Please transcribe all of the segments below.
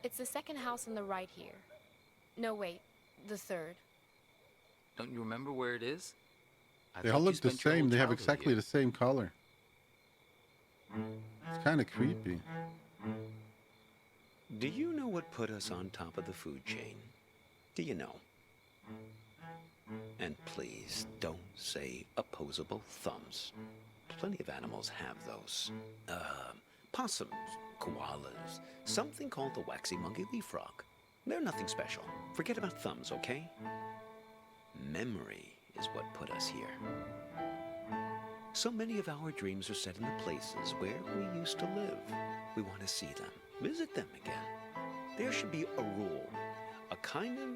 It's the second house on the right here. No, wait, the third. Don't you remember where it is? I They all thought you look the spent your whole same. They have childhood exactly here. the same color. It's kind of creepy. Do you know what put us on top of the food chain? Do you know? And please don't say opposable thumbs. Plenty of animals have those. Possums, koalas, something called the waxy monkey leaf frog. They're nothing special. Forget about thumbs, okay? Memory is what put us here. So many of our dreams are set in the places where we used to live. We want to see them, visit them again. There should be a rule, a kind of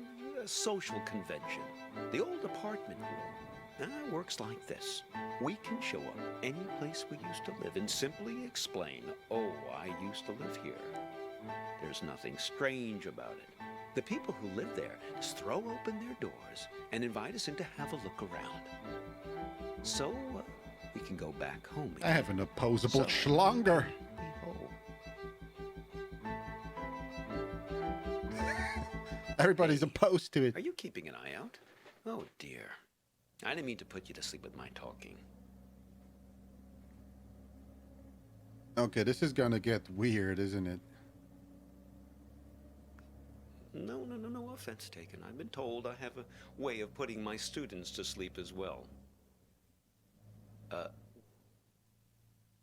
a social convention. The old apartment rule. Works like this. We can show up any place we used to live and simply explain, oh, I used to live here. There's nothing strange about it. The people who live there just throw open their doors and invite us in to have a look around. So we can go back home again. I have an opposable schlonger. Everybody's opposed to it. Are you keeping an eye out? Oh, dear. I didn't mean to put you to sleep with my talking. Okay, this is gonna get weird, isn't it? No offense taken. I've been told I have a way of putting my students to sleep as well.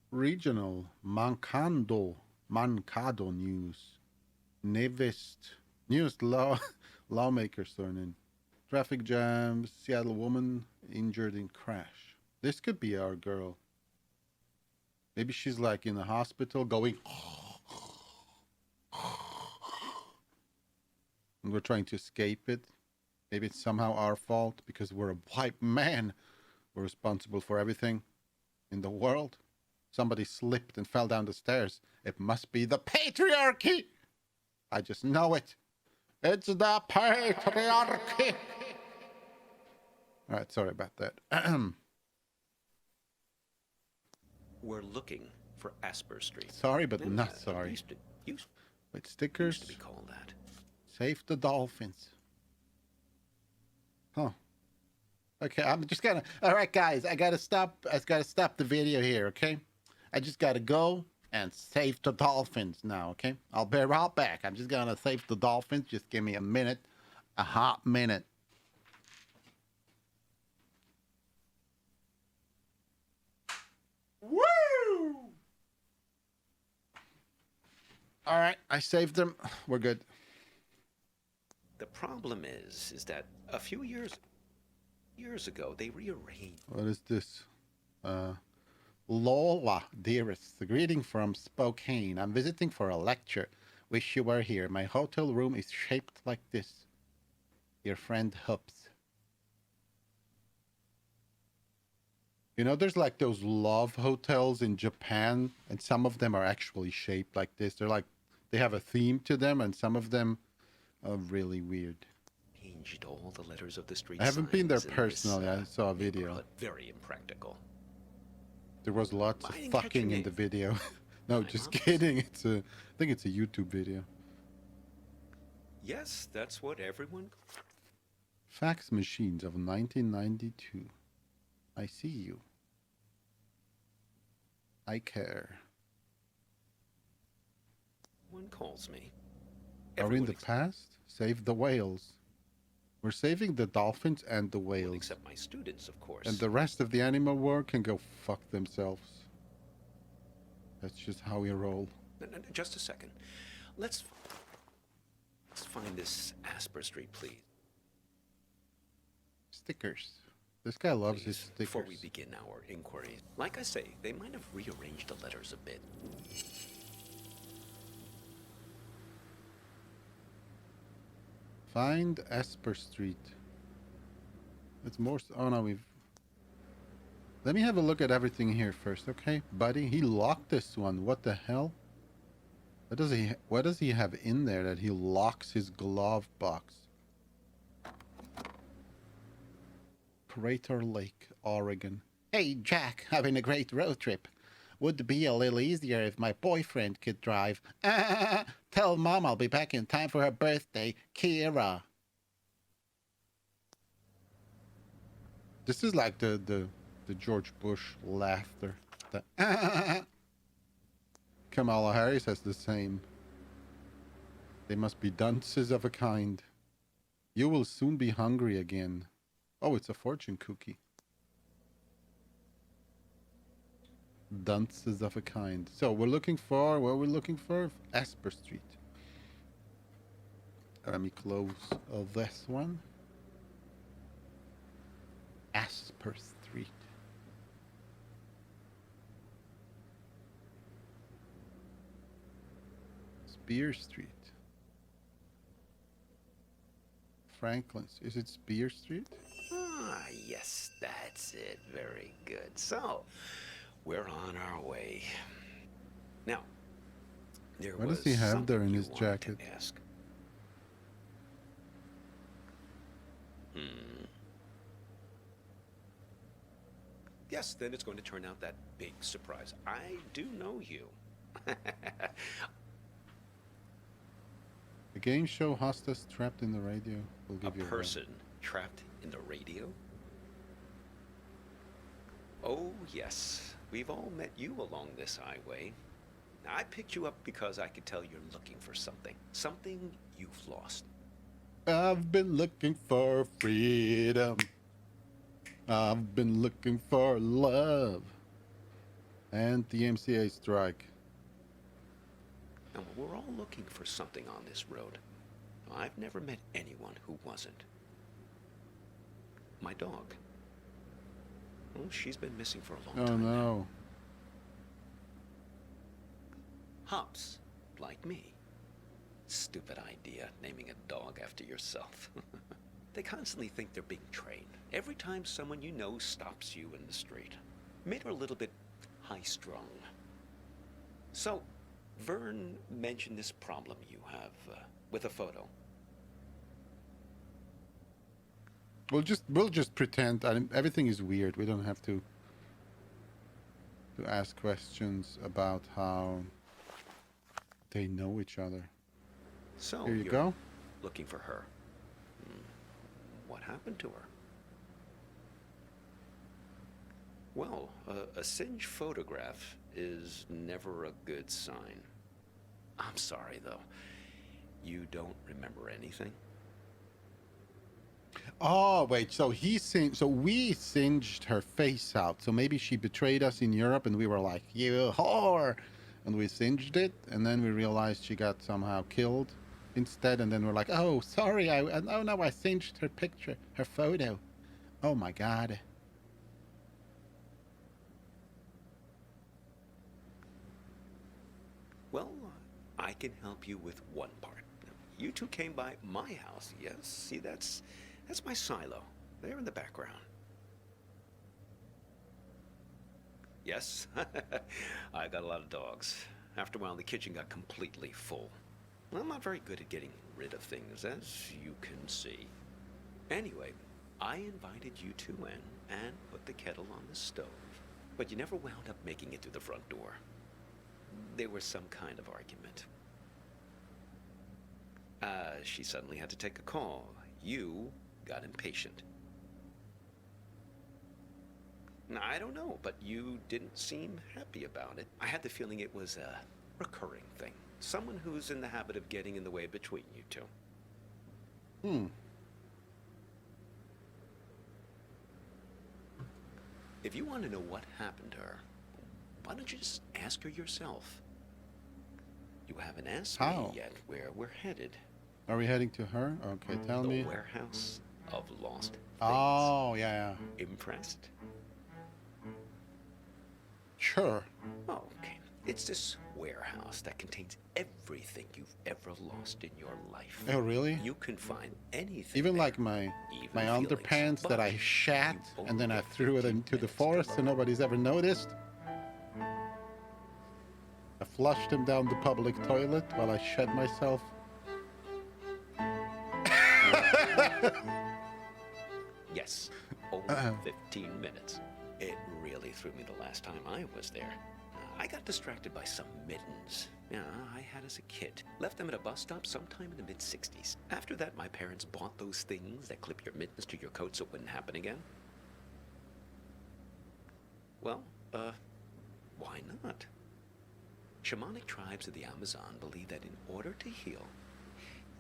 Regional Mancado News. News lawmakers thrown in. Traffic jams, Seattle woman injured in crash. This could be our girl. Maybe she's like in the hospital going and we're trying to escape it. Maybe it's somehow our fault because we're a white man. We're responsible for everything in the world. Somebody slipped and fell down the stairs. It must be the patriarchy. I just know it. It's the patriarchy. All right, sorry about that. We're looking for Asper Street. Sorry, but not sorry. Wait, stickers. Used to be called that. Save the dolphins. Huh. Okay, I'm just gonna. All right, guys, I gotta stop the video here. Okay, I just gotta go and save the dolphins now. Okay, I'll be right back. I'm just gonna save the dolphins. Just give me a minute, a hot minute. Woo! All right, I saved them. We're good. The problem is that a few years ago they rearranged. What is this? Lola, dearest, a greeting from Spokane. I'm visiting for a lecture. Wish you were here. My hotel room is shaped like this. Your friend Hoops. You know, there's like those love hotels in Japan, and some of them are actually shaped like this. They're like, they have a theme to them, and some of them are really weird. Changed all the letters of the street. I haven't been there signs in personally. this, I saw a video. Very impractical. There was lots of I didn't catch fucking your in the name. video. No, My just mom? kidding. I think it's a YouTube video. Yes, that's what everyone. Fax machines of 1992. I see you. I care. One calls me. Are we in Everyone the past? Save the whales. We're saving the dolphins and the whales. except my students, of course. And the rest of the animal world can go fuck themselves. That's just how we roll. No, just a second. Let's find this Asper Street, please. Stickers. This guy loves his Please, stickers. before we begin our inquiries. Like I say, they might have rearranged the letters a bit. Find Asper Street. It's more. Oh no, we've. Let me have a look at everything here first, okay, buddy? He locked this one. What the hell? What does he have in there that he locks his glove box? Crater Lake, Oregon. Hey, Jack, having a great road trip. Would be a little easier if my boyfriend could drive. Tell Mom I'll be back in time for her birthday, Kira. This is like the George Bush laughter. Kamala Harris has the same. They must be dunces of a kind. You will soon be hungry again. Oh, it's a fortune cookie. Dunces of a kind. So we're looking for, what are we looking for? Asper Street. Let me close this one. Asper Street. Spear Street. Franklin's. Is it Spear Street? Ah, yes, that's it. Very good. So, we're on our way. Now, there What was does he have there something in you his wanted jacket? to ask. Yes, then it's going to turn out that big surprise. I do know you. The game show hostess trapped in the radio will A give you person trapped in the radio? Oh, yes. We've all met you along this highway. Now, I picked you up because I could tell you're looking for something. Something you've lost. I've been looking for freedom. I've been looking for love. And the MCA strike. Now, we're all looking for something on this road. I've never met anyone who wasn't. My dog. Well, she's been missing for a long Oh time now. no. Hops, like me. Stupid idea, naming a dog after yourself. They constantly think they're being trained. Every time someone you know stops you in the street. Made her a little bit high-strung. So, Vern mentioned this problem you have with a photo. We'll just pretend everything is weird. We don't have to ask questions about how they know each other. So Here you you're go. looking for her. What happened to her? Well, a singed photograph is never a good sign. I'm sorry, though. You don't remember anything? Oh wait, so we singed her face out. So maybe she betrayed us in Europe, and we were like, "You whore," and we singed it, and then we realized she got somehow killed instead, and then we're like, "Oh, sorry, oh no, I singed her picture, her photo." Oh my God. Well, I can help you with one part. You two came by my house, yes? See, that's my silo. There in the background. Yes, I got a lot of dogs. After a while, the kitchen got completely full. I'm not very good at getting rid of things, as you can see. Anyway, I invited you two in and put the kettle on the stove. But you never wound up making it through the front door. There was some kind of argument. She suddenly had to take a call. You got impatient. Now, I don't know, but you didn't seem happy about it. I had the feeling it was a recurring thing. Someone who's in the habit of getting in the way between you two. If you want to know what happened to her, why don't you just ask her yourself? You haven't asked How? me yet where we're headed. Are we heading to her? Okay, tell me. The warehouse of lost things. Oh, yeah. Impressed? Sure. Okay. It's this warehouse that contains everything you've ever lost in your life. Oh, really? You can find anything. Even there. like my Even underpants feelings, that but I shat you and then I only get threw it 15 into the minutes to forest and learn. nobody's ever noticed. I flushed them down the public toilet while I shed myself. Yes, only 15 minutes. It really threw me the last time I was there. I got distracted by some mittens. Yeah, I had as a kid. Left them at a bus stop sometime in the mid-60s. After that, my parents bought those things that clip your mittens to your coat so it wouldn't happen again. Well, why not? Shamanic tribes of the Amazon believe that in order to heal,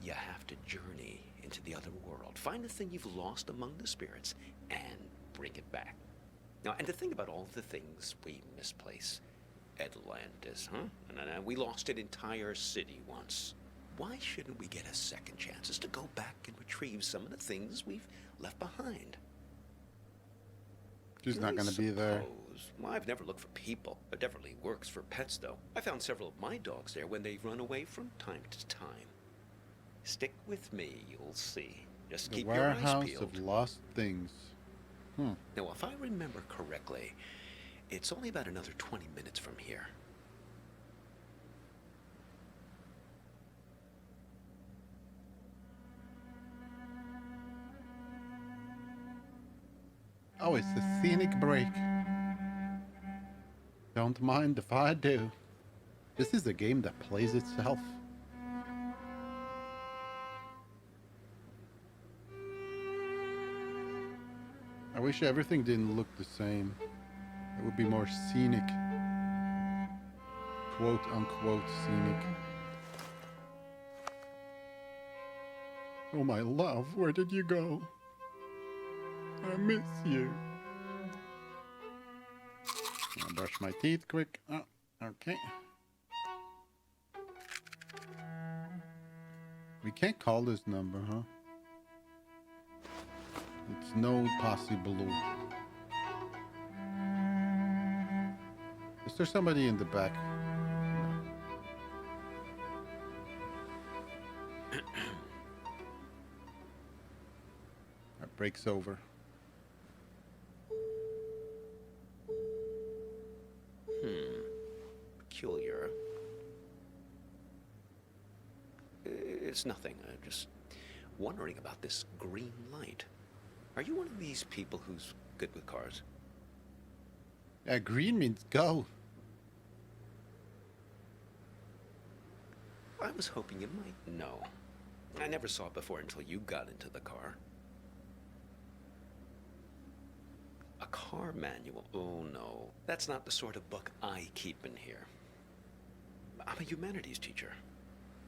you have to journey into the other world, find the thing you've lost among the spirits, and bring it back. Now, and to think about all the things we misplace. Atlantis, huh? And we lost an entire city once. Why shouldn't we get a second chance to go back and retrieve some of the things we've left behind? She's not going to be there. Well, I've never looked for people. It definitely works for pets, though. I found several of my dogs there when they run away from time to time. Stick with me, you'll see. Just keep your eyes Warehouse peeled. of lost things. Now, if I remember correctly, it's only about another 20 minutes from here. Oh, it's a scenic break. Don't mind if I do. This is a game that plays itself. I wish everything didn't look the same. It would be more scenic. Quote unquote scenic. Oh my love, where did you go? I miss you. I'll brush my teeth quick. Oh, okay. We can't call this number, huh? It's no possible. Is there somebody in the back? That breaks over. Peculiar. It's nothing. I'm just wondering about this green light. Are you one of these people who's good with cars? Green means go. I was hoping you might know. I never saw it before until you got into the car. A car manual? Oh no. That's not the sort of book I keep in here. I'm a humanities teacher.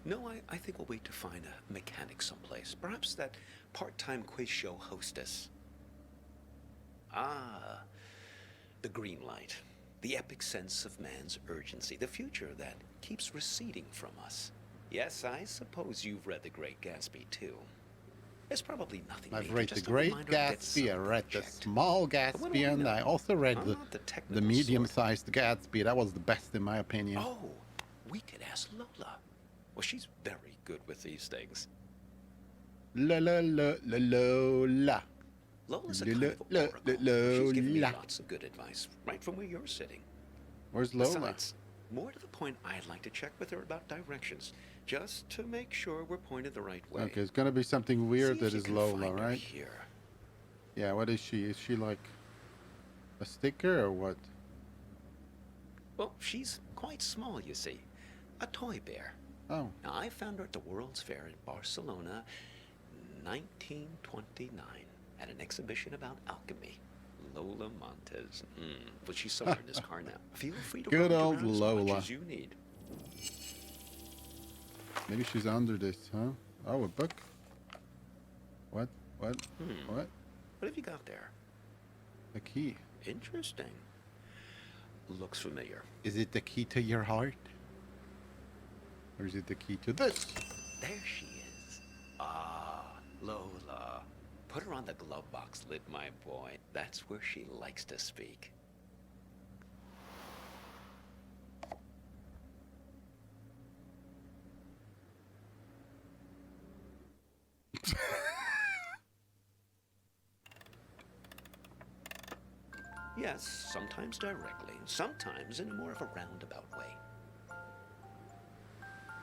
No, I think we'll wait to find a mechanic someplace. Perhaps that part-time quiz show hostess. Ah, the green light. The epic sense of man's urgency. The future that keeps receding from us. Yes, I suppose you've read The Great Gatsby, too. There's probably nothing I've major, read The just a Great reminder to get Gatsby, I something read The checked. Small But what do Gatsby, I and know? I also read I'm not the the technical sort. medium-sized Gatsby. That was the best in my opinion. Oh, we could ask Lola. Well, she's very good with these things. La la la la la la. Lola's a La, kind la, of la, oracle. la, She's given me la. lots of good advice, right from where you're sitting. Where's Lola? Besides, more to the point, I'd like to check with her about directions, just to make sure we're pointed the right way. Okay, it's gonna be something weird See if that you is can Lola, find her right? Here. Yeah, what is she? Is she like a sticker or what? Well, she's quite small, you see. A toy bear. Oh, Now, I found her at the World's Fair in Barcelona, 1929, at an exhibition about alchemy. Lola Montez. But she's somewhere in this car now. Feel free to Good rummage old around as Lola. much as you need. maybe she's under this, huh? Oh, a book. What? What? What? What have you got there? A key. Interesting. Looks familiar. Is it the key to your heart? Or is it the key to this? There she is. Ah, Lola. Put her on the glove box lid, my boy. That's where she likes to speak. Yes, sometimes directly, sometimes in a more of a roundabout way.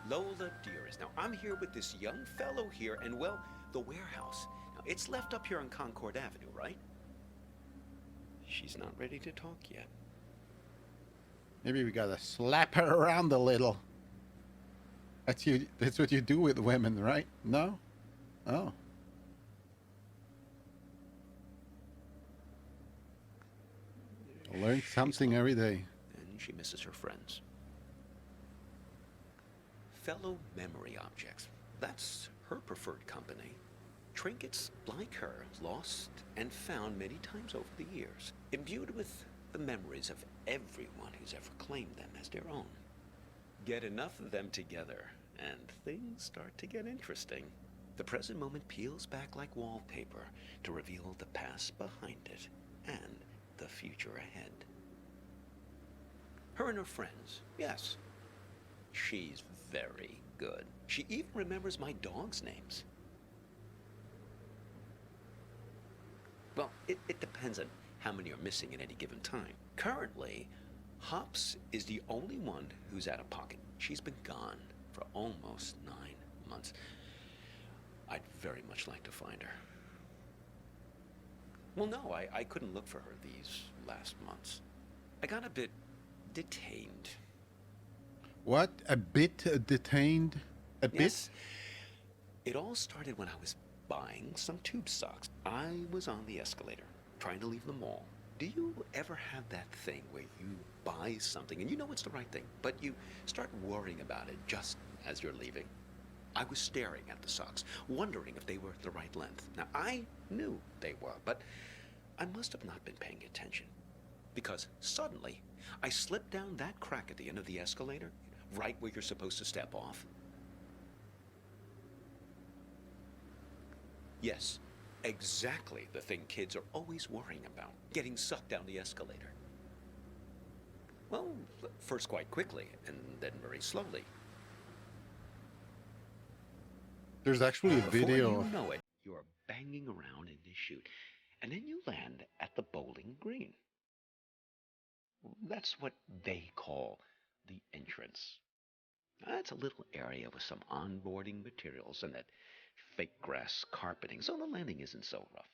Lola dearest, now I'm here with this young fellow here, and well, the warehouse. Now, it's left up here on Concord Avenue, right? She's not ready to talk yet. Maybe we gotta slap her around a little. That's what you do with women, right? No? Oh. I learn something lonely, every day. and she misses her friends. Fellow memory objects. That's her preferred company. Trinkets like her, lost and found many times over the years, imbued with the memories of everyone who's ever claimed them as their own. Get enough of them together, and things start to get interesting. The present moment peels back like wallpaper to reveal the past behind it and the future ahead. Her and her friends, yes. She's very good. She even remembers my dog's names. Well, it depends on how many are missing at any given time. Currently, Hops is the only one who's out of pocket. She's been gone for almost 9 months. I'd very much like to find her. Well, no, I couldn't look for her these last months. I got a bit detained. What? A bit detained? A Yes. bit? It all started when I was buying some tube socks. I was on the escalator, trying to leave the mall. Do you ever have that thing where you buy something and you know it's the right thing, but you start worrying about it just as you're leaving? I was staring at the socks, wondering if they were the right length. Now, I knew they were, but I must have not been paying attention, because suddenly I slipped down that crack at the end of the escalator, right where you're supposed to step off. Yes, exactly the thing kids are always worrying about, getting sucked down the escalator. Well, first quite quickly, and then very slowly. There's actually a Before video. you know it, you're banging around in this chute, and then you land at the bowling green. That's what they call the entrance. That's a little area with some onboarding materials and that fake grass carpeting, so the landing isn't so rough.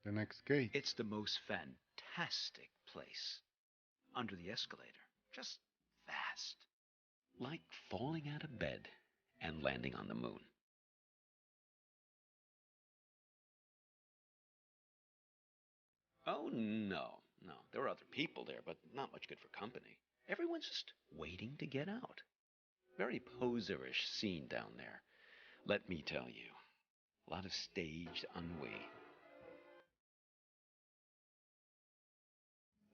The next gate. It's the most fantastic place. Under the escalator. Just vast. Like falling out of bed and landing on the moon. Oh, no. There are other people there, but not much good for company. Everyone's just waiting to get out. Very poserish scene down there. Let me tell you. A lot of staged ennui.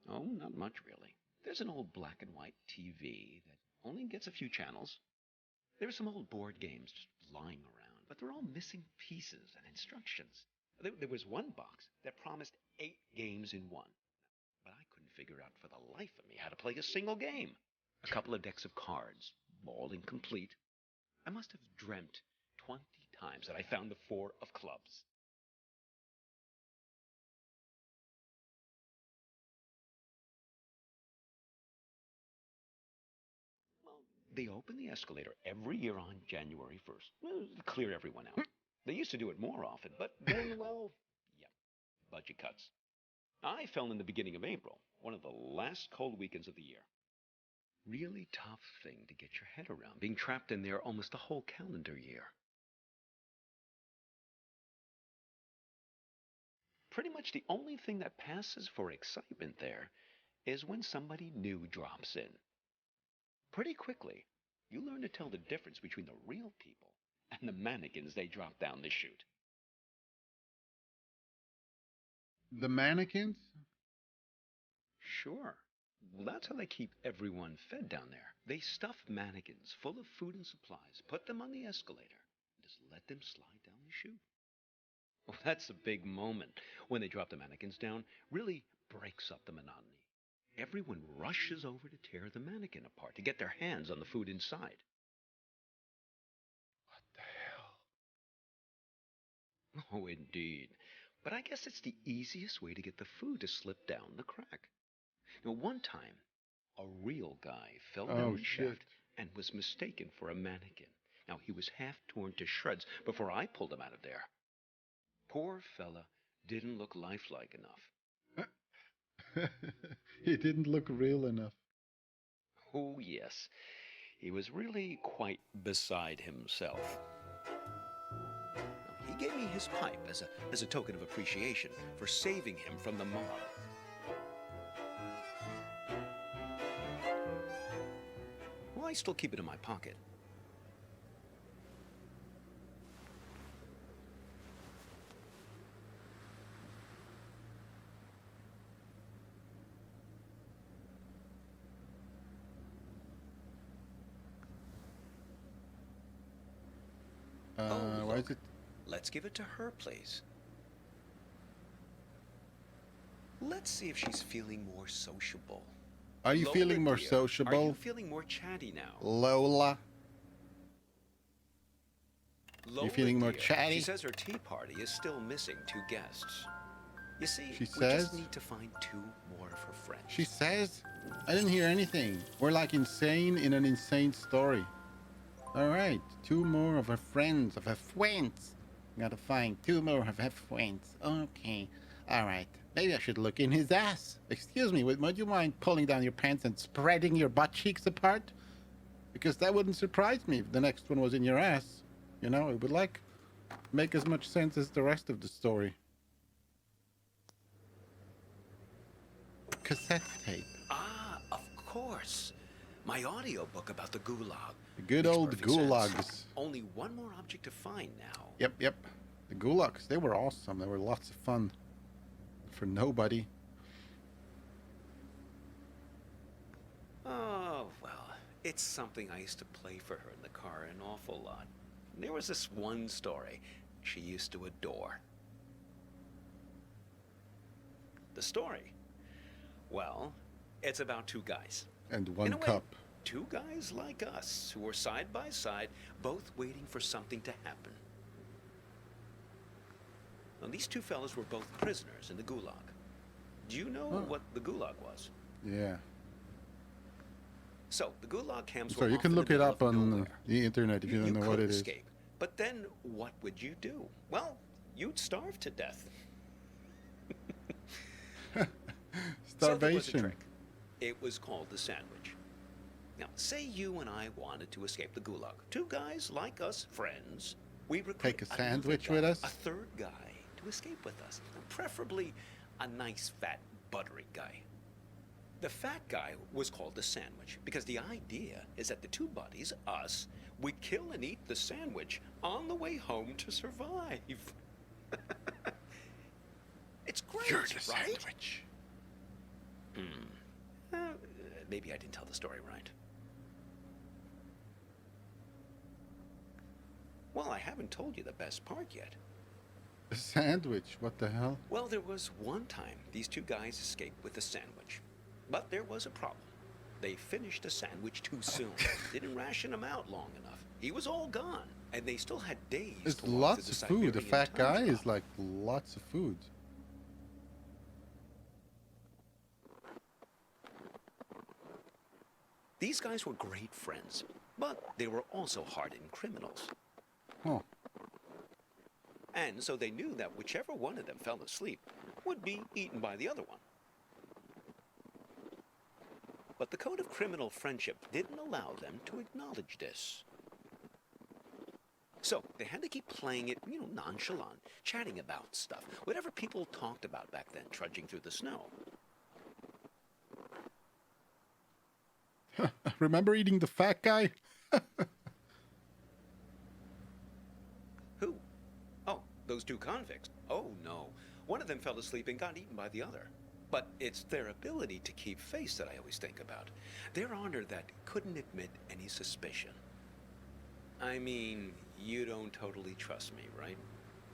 Oh, not much really. There's an old black and white TV that only gets a few channels. There are some old board games just lying around, but they're all missing pieces and instructions. There was one box that promised 8 games in one, but I couldn't figure out for the life of me how to play a single game. A couple of decks of cards, all incomplete. I must have dreamt 20 times that I found the 4 of clubs. Well, they open the escalator every year on January 1st to clear everyone out. They used to do it more often, but then, well, yep, budget cuts. I fell in the beginning of April, one of the last cold weekends of the year. Really tough thing to get your head around, being trapped in there almost a whole calendar year. Pretty much the only thing that passes for excitement there is when somebody new drops in. Pretty quickly, you learn to tell the difference between the real people and the mannequins they drop down the chute. The mannequins? Sure. Well, that's how they keep everyone fed down there. They stuff mannequins full of food and supplies, put them on the escalator, and just let them slide down the chute. Well, that's a big moment when they drop the mannequins down. Really breaks up the monotony. Everyone rushes over to tear the mannequin apart to get their hands on the food inside. What the hell? Oh, indeed. But I guess it's the easiest way to get the food to slip down the crack. Now, one time, a real guy fell down the shaft and was mistaken for a mannequin. Now, he was half torn to shreds before I pulled him out of there. Poor fella didn't look lifelike enough. He didn't look real enough. Oh, yes. He was really quite beside himself. He gave me his pipe as a token of appreciation for saving him from the mob. Well, I still keep it in my pocket. Why is it? Let's give it to her, please. Let's see if she's feeling more sociable. Are you Lola, feeling more dear, Are sociable, you feeling more chatty now? Lola? Lola, feeling more dear, chatty? She says her tea party is still missing 2 guests. You see, She we says? just need to find 2 more of her friends. She says? I didn't hear anything. We're like insane in an insane story. All right, 2 more of her friends, of her friends. Gotta find 2 more of her friends. Okay. All right. Maybe I should look in his ass. Excuse me, would you mind pulling down your pants and spreading your butt cheeks apart? Because that wouldn't surprise me if the next one was in your ass. You know, it would like make as much sense as the rest of the story. Cassette tape. Ah, of course. My audiobook about the gulag. The good Makes old perfect sense. gulags. Only one more object to find now. Yep. The gulags, they were awesome. They were lots of fun. For nobody. Oh, well, it's something I used to play for her in the car an awful lot. There was this one story she used to adore. The story? Well, it's about 2 guys. And In one a way, cup. 2 guys like us who were side by side, both waiting for something to happen. Now, these 2 fellas were both prisoners in the gulag. Do you know what the gulag was? Yeah. So, the gulag camps So were you off can in the look it middle up of on nowhere. the internet if you don't know what could it is. escape. But then, what would you do? Well, you'd starve to death. So there was a Starvation. trick. It was called the sandwich. Now, say you and I wanted to escape the gulag. 2 guys like us, friends. We recruit Take a another sandwich guy, with us? A 3rd guy to escape with us. And preferably a nice, fat, buttery guy. The fat guy was called the sandwich because the idea is that the 2 buddies, us, would kill and eat the sandwich on the way home to survive. It's great, You're the right? sandwich. Maybe I didn't tell the story right. Well, I haven't told you the best part yet. The sandwich. What the hell? Well, there was one time these 2 guys escaped with a sandwich. But there was a problem. They finished the sandwich too soon. Didn't ration him out long enough. He was all gone. And they still had days There's to walk lots through of the food. The Siberian fat guy tundra. is like lots of food. These guys were great friends, but they were also hardened criminals. Oh. And so they knew that whichever one of them fell asleep would be eaten by the other one. But the code of criminal friendship didn't allow them to acknowledge this. So they had to keep playing it, nonchalant, chatting about stuff, whatever people talked about back then, trudging through the snow. Remember eating the fat guy? Who? Oh, those 2 convicts. Oh, no. One of them fell asleep and got eaten by the other. But it's their ability to keep face that I always think about. Their honor that couldn't admit any suspicion. I mean, you don't totally trust me, right?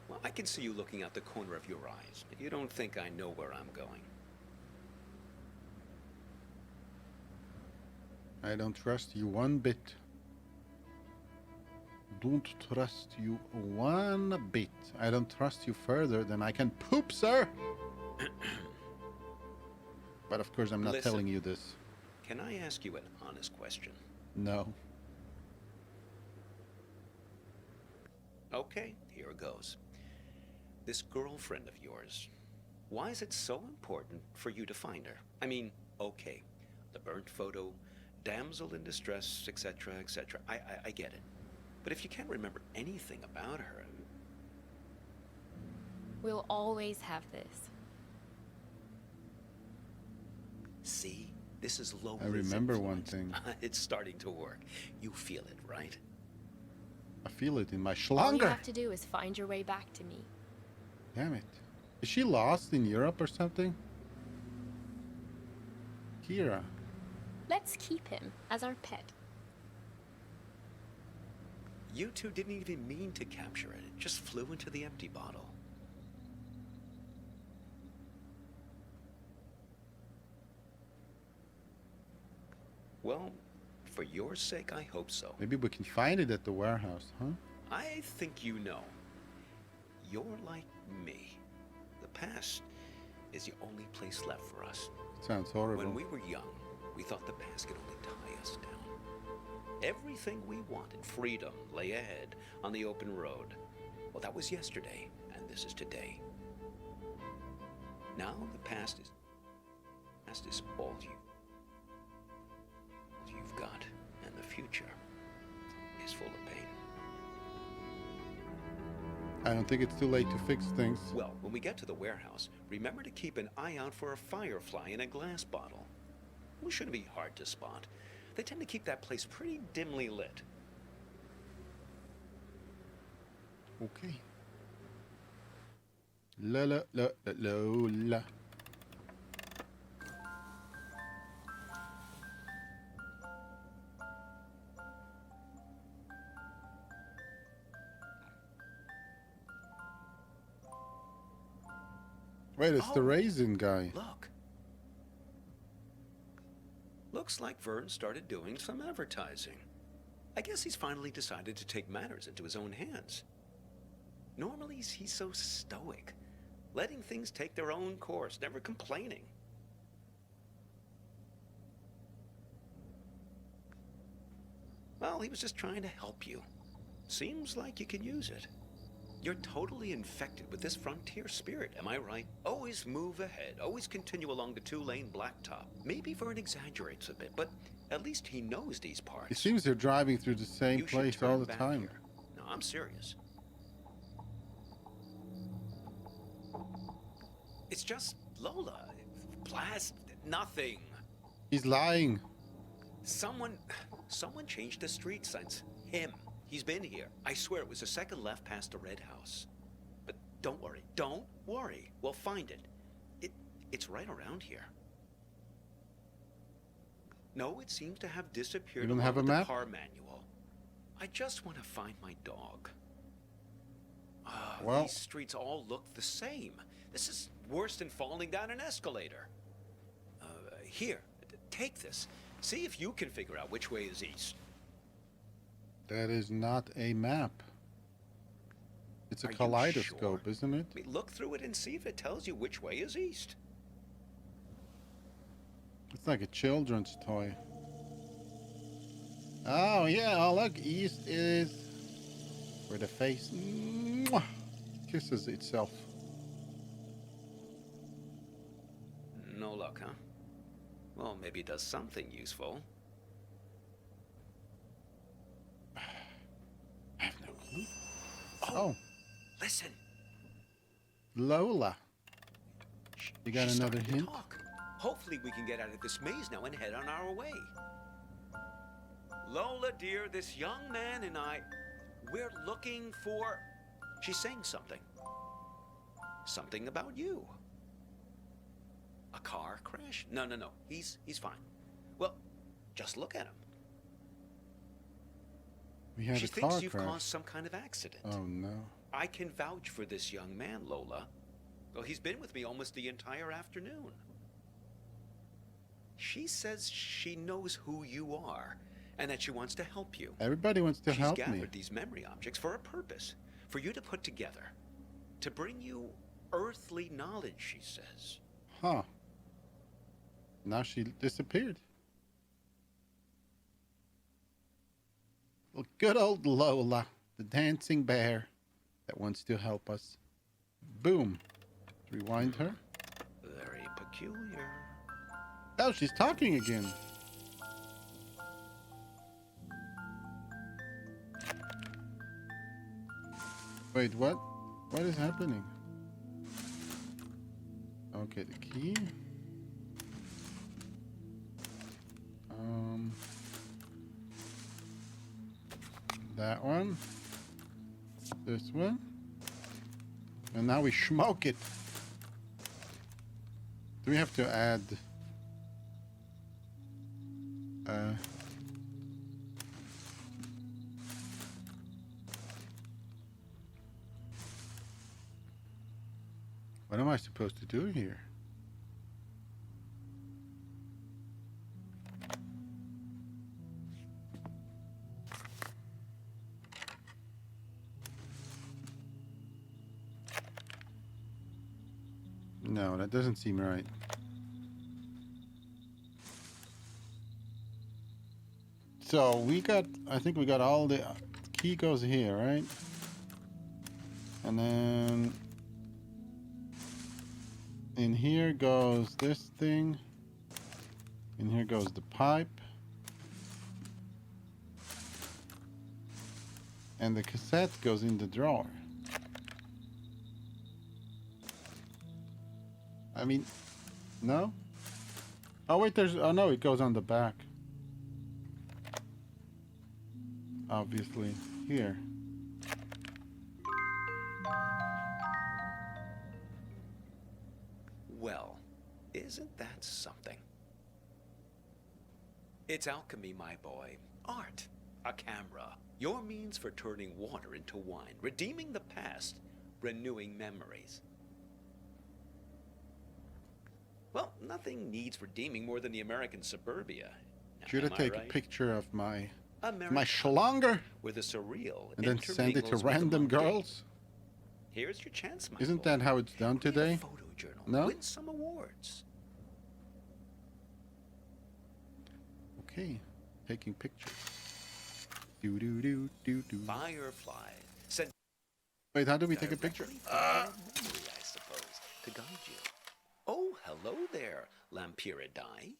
Well, I can see you looking out the corner of your eyes. You don't think I know where I'm going. I don't trust you one bit. Don't trust you one bit. I don't trust you further than I can poop, sir. But of course, I'm not Listen. telling you this. Can I ask you an honest question? No. Okay, here goes. This girlfriend of yours, why is it so important for you to find her? I mean, okay, the burnt photo, damsel in distress, etc., etc. I get it. But if you can't remember anything about her... We'll always have this. See? This is Lola's I remember one influence. thing. It's starting to work. You feel it, right? I feel it in my All you schlanger. have to do is find your way back to me. Damn it. Is she lost in Europe or something? Kira. Let's keep him as our pet. You two didn't even mean to capture it. It just flew into the empty bottle. Well, for your sake, I hope so. Maybe we can find it at the warehouse, huh? I think you know. You're like me. The past is the only place left for us. Sounds horrible. When we were young, we thought the past could only tie us down. Everything we wanted, freedom, lay ahead on the open road. Well, that was yesterday, and this is today. Now the past is all you've got, and the future is full of pain. I don't think it's too late to fix things. Well, when we get to the warehouse, remember to keep an eye out for a firefly in a glass bottle. It shouldn't be hard to spot. They tend to keep that place pretty dimly lit. Okay. La la la la la la. Wait, it's the Oh, raisin guy. Look. Looks like Vern started doing some advertising. I guess he's finally decided to take matters into his own hands. Normally, he's so stoic, letting things take their own course, never complaining. Well, he was just trying to help you. Seems like you can use it. You're totally infected with this frontier spirit, am I right? Always move ahead, always continue along the two-lane blacktop. Maybe Vern exaggerates a bit, but at least he knows these parts. It seems they're driving through the same You should place turn all the back time. here. No, I'm serious. It's just Lola. Blast nothing. He's lying. Someone changed the street signs. Him. He's been here. I swear it was the second left past the red house. But don't worry. Don't worry. We'll find it. It's right around here. No, it seems to have disappeared You don't along have a with map? the car manual. I just want to find my dog. Well- These streets all look the same. This is worse than falling down an escalator. Here, take this. See if you can figure out which way is east. That is not a map. It's a Are you kaleidoscope, sure? isn't it? I mean, look through it and see if it tells you which way is east. It's like a children's toy. Oh, yeah. Oh, look. East is where the face kisses itself. No luck, huh? Well, maybe it does something useful. I have no clue. Oh, Listen. Lola. You got She's another starting to hint? talk. Hopefully we can get out of this maze now and head on our way. Lola, dear, this young man and I, we're looking for... She's saying something. Something about you. A car crash? No. He's fine. Well, just look at him. We had She a thinks car you've crash. caused some kind of accident. Oh, no. I can vouch for this young man, Lola. Well, he's been with me almost the entire afternoon. She says she knows who you are and that she wants to help you. Everybody wants to She's help gathered me. these memory objects for a purpose, for you to put together, to bring you earthly knowledge, she says. Huh. Now she disappeared. Well, good old Lola, the dancing bear that wants to help us. Boom. Rewind her. Very peculiar. Oh, she's talking again. Wait, what? What is happening? Okay, the key. That one. This one. And now we smoke it. Do we have to add... What am I supposed to do here? No, that doesn't seem right. So we got, I think we got all the key goes here, right? And then in here goes this thing. In here goes the pipe. And the cassette goes in the drawer. I mean, no? Oh wait, there's, oh no, it goes on the back. Obviously, here. Well, isn't that something? It's alchemy, my boy. Art. A camera. Your means for turning water into wine, redeeming the past, renewing memories. Well, nothing needs redeeming more than the American suburbia. Now, Should I take right? a picture of my America, schlonger where the surreal and then send it to intermingles with the random mundane. girls? Here's your chance, my Isn't boy. that how it's done Create today? A photo journal. No? Win some awards. Okay, taking pictures. Do do do do do. Firefly. Send Wait, how do we take a picture? directly from your memory, I suppose, to guide you. Oh, hello there, Lampyridae.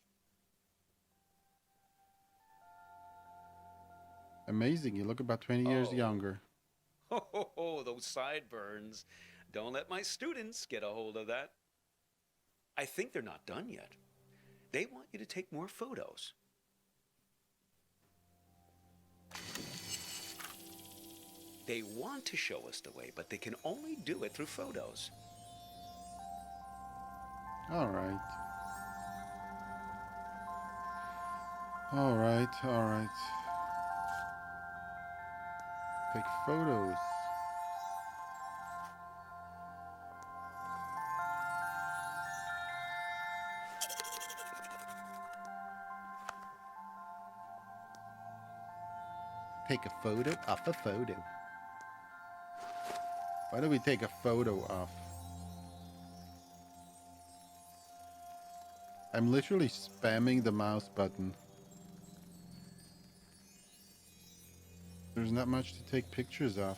Amazing, you look about 20 years Oh. younger. Oh, those sideburns. Don't let my students get a hold of that. I think they're not done yet. They want you to take more photos. They want to show us the way, but they can only do it through photos. All right. All right, all right. Take photos. Take a photo of a photo. Why do we take a photo of? I'm literally spamming the mouse button. There's not much to take pictures of.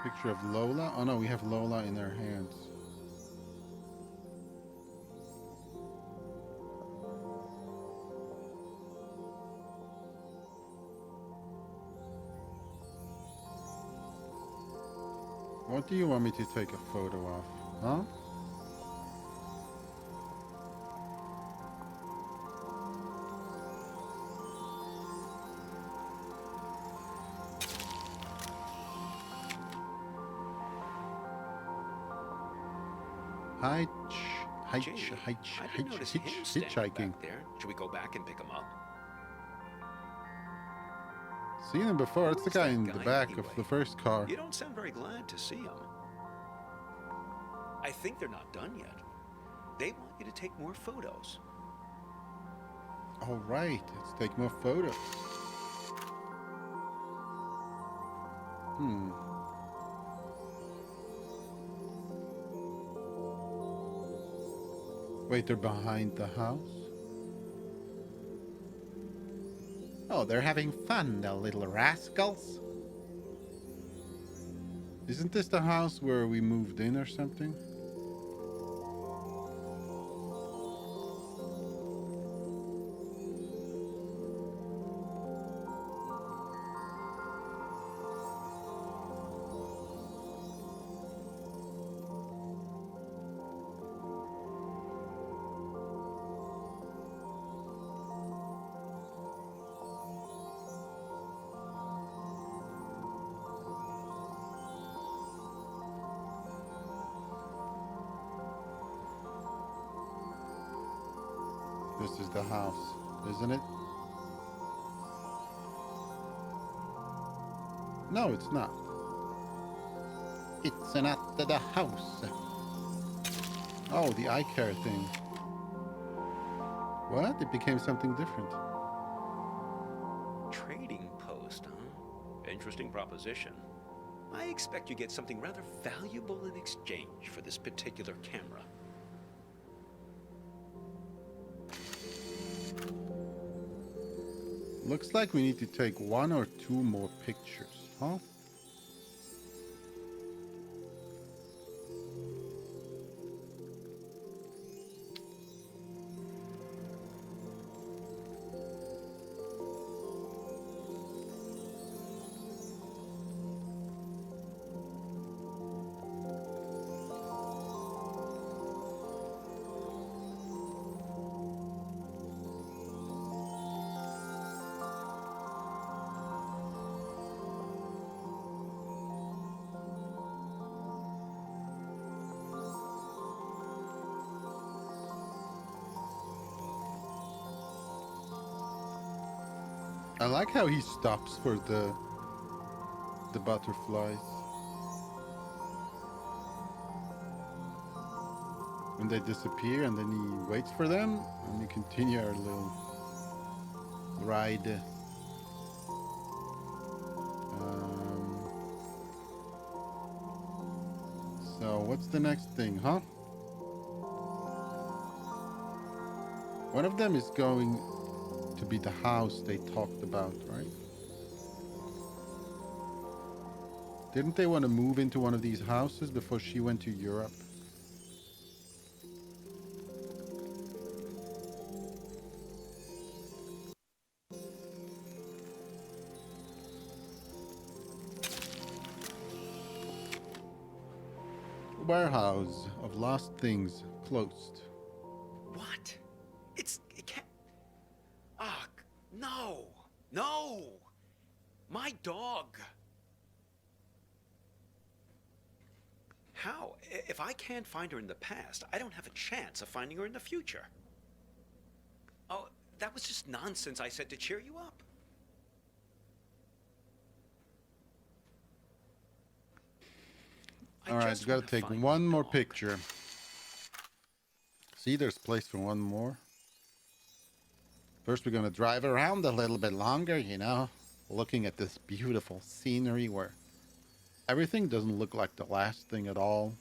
Picture of Lola? Oh no, we have Lola in our hands. What do you want me to take a photo of? Huh? Gee, I didn't notice him standing Hitchhiking. back there. Should we go back and pick him up? Seen him before. It's the Who's guy that in the guy back of anyway? the first car. You don't sound very glad to see him. I think they're not done yet. They want you to take more photos. All right, let's take more photos. Wait, they're behind the house? Oh, they're having fun, the little rascals. Isn't this the house where we moved in or something? This is the house, isn't it? No, it's not. It's not the house. Oh, the eye care thing. What? It became something different. Trading post, huh? Interesting proposition. I expect you get something rather valuable in exchange for this particular camera. Looks like we need to take 1 or 2 more pictures, huh? I like how he stops for the butterflies. When they disappear, and then he waits for them, and we continue our little ride. So what's the next thing, huh? One of them is going to be the house they talked about, right? Didn't they want to move into one of these houses before she went to Europe? Warehouse of lost things closed. What? It can't... Ah, no! No! My dog! How? If I can't find her in the past, I don't have a chance of finding her in the future. Oh, that was just nonsense I said to cheer you up. All right, we gotta take one more picture. See, there's place for one more. First, we're gonna drive around a little bit longer, you know, looking at this beautiful scenery where everything doesn't look like the last thing at all.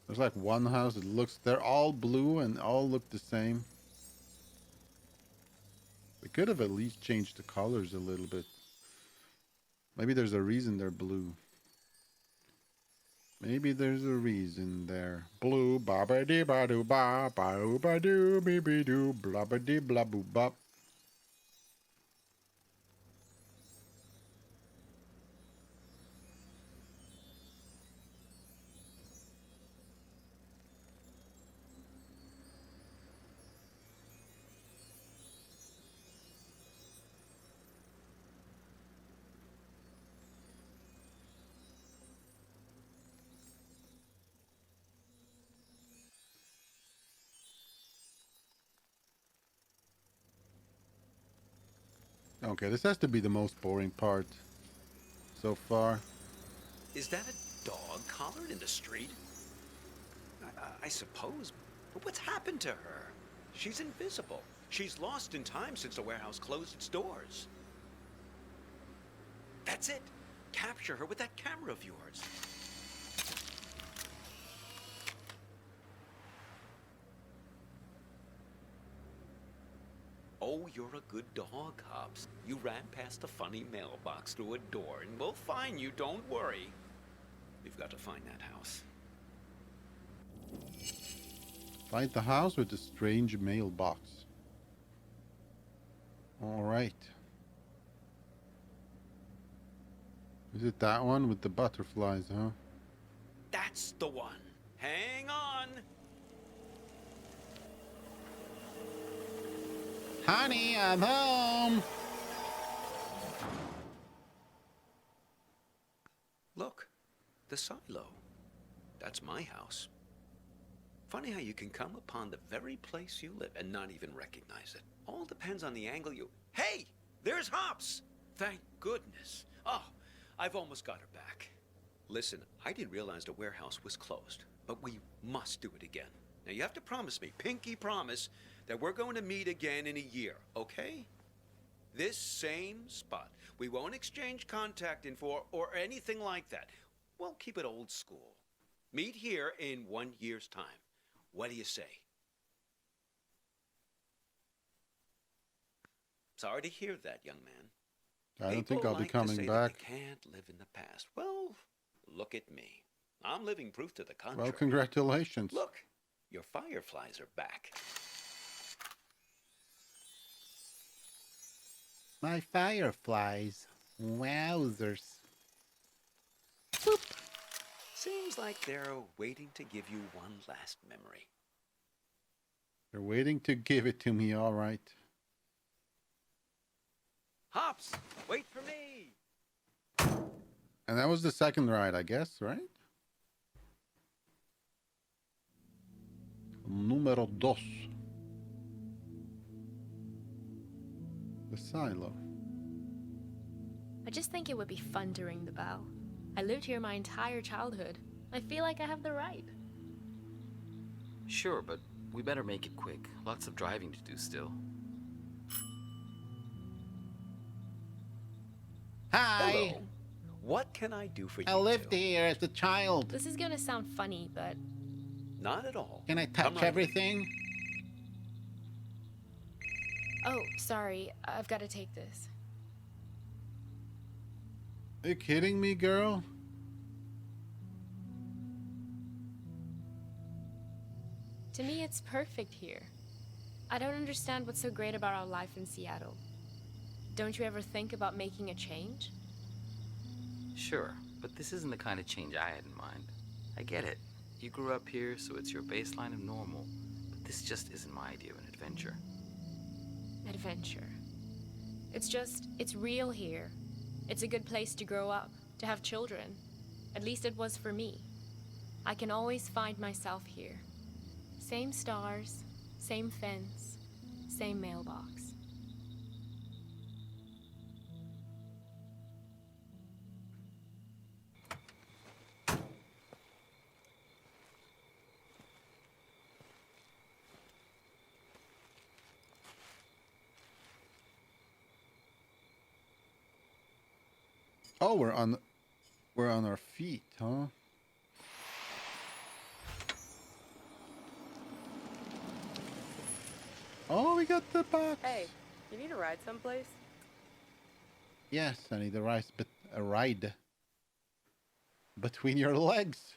There's like one house that looks, they're all blue and all look the same. We could have at least changed the colors a little bit. Maybe there's a reason they're blue. Maybe there's a reason they're blue. Ba ba dee ba doo ba ba ba doo be be doo blah ba dee blah boo bop. Okay, this has to be the most boring part so far. Is that a dog collared in the street? I suppose. But what's happened to her? She's invisible. She's lost in time since the warehouse closed its doors. That's it. Capture her with that camera of yours. Oh Oh, you're a good dog, Hops. You ran past a funny mailbox through a door, and we'll find you, don't worry. We've got to find that house. Find the house with the strange mailbox. All right. Is it that one with the butterflies, huh? That's the one. Hang on. Honey, I'm home. Look, the silo. That's my house. Funny how you can come upon the very place you live and not even recognize it. All depends on the angle you... Hey! There's Hops! Thank goodness. Oh, I've almost got her back. Listen, I didn't realize the warehouse was closed, but we must do it again. Now, you have to promise me, pinky promise, that we're going to meet again in a year, okay? This same spot. We won't exchange contact info or anything like that. We'll keep it old school. Meet here in 1 year's time. What do you say? Sorry to hear that, young man. I don't think I'll be People like to coming say back. that they can't live in the past. Well, look at me. I'm living proof to the contrary. Well, congratulations. Look, your fireflies are back. My fireflies. Wowzers. Seems like they're waiting to give you one last memory. They're waiting to give it to me, all right. Hops, wait for me! And that was the second ride, I guess, right? Número dos. The silo. I just think it would be fun to ring the bell. I lived here my entire childhood. I feel like I have the right. Sure, but we better make it quick. Lots of driving to do still. Hi! Hello. What can I do for you? I lived two? here as a child. This is gonna sound funny, but Not at all. Can I Come touch right in. everything? oh, sorry, I've got to take this. Are you kidding me, girl? To me, it's perfect here. I don't understand what's so great about our life in Seattle. Don't you ever think about making a change? Sure, but this isn't the kind of change I had in mind. I get it. You grew up here, so it's your baseline of normal. But this just isn't my idea of an adventure. Adventure. It's real here. It's a good place to grow up, to have children. At least it was for me. I can always find myself here. Same stars, same fence, same mailbox. Oh, we're on our feet, huh? Oh, we got the box. Hey, you need a ride someplace? Yes, I need a ride between your legs.